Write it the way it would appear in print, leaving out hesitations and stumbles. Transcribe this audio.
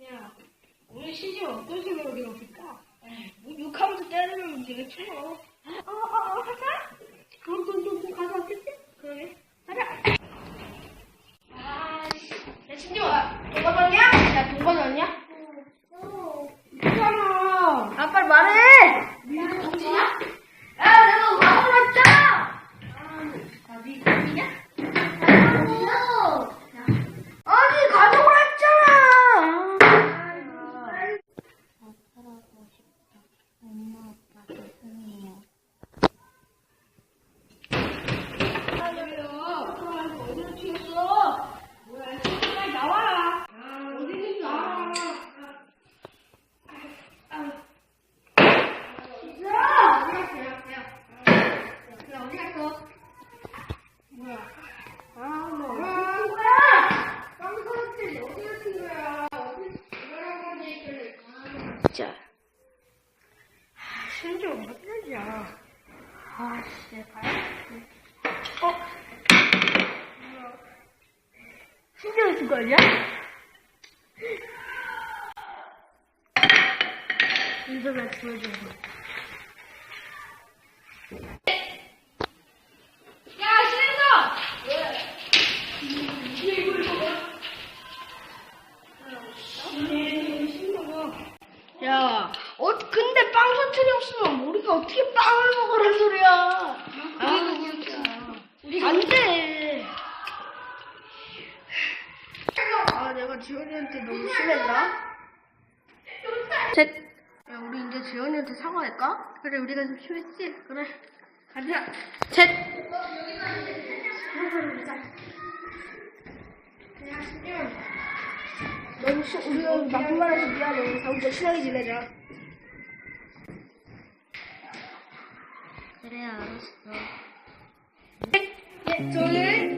야, 오늘 시즌 어떤 식으로 배워볼까? 뭐 욕하면서 때리면 되겠지 뭐. 할까? 그럼 또 가서 왔겠지? 그러게. 가자. 야, 신지아, 동건 왔냐? 야, 동건 왔냐? 있잖아. 아, 빨리 말해! 야, 동진이야? 야, 내가 와서 왔잖아! 니 동이냐? 아니, 가져오라 했잖아! 아빠라고 싶다. 엄마, 아빠 죄송해요. 어디로 튀었어? 뭐야, 빨리 나와라. 어디 있는지 나와라. 야, 어디 갔어? 뭐야? 진짜. 신조 어디야? 씨, 봐야지. 신조가 죽은 거 아니야? 신조가 죽어줘서. 야, 신조! 왜? 야, 근데 빵 사투리 없으면 우리가 어떻게 빵을 먹으란 소리야? 우리가 안 돼. 내가 지원이한테 너무 심했나? 야, 우리 이제 지원이한테 사과할까? 그래, 우리가 좀 심했지? 그래, 가자. 너무 우리가 나쁜 말 해서 미안해. 우리 다음부터 친하게 지내자. 그래, 알았어. 저는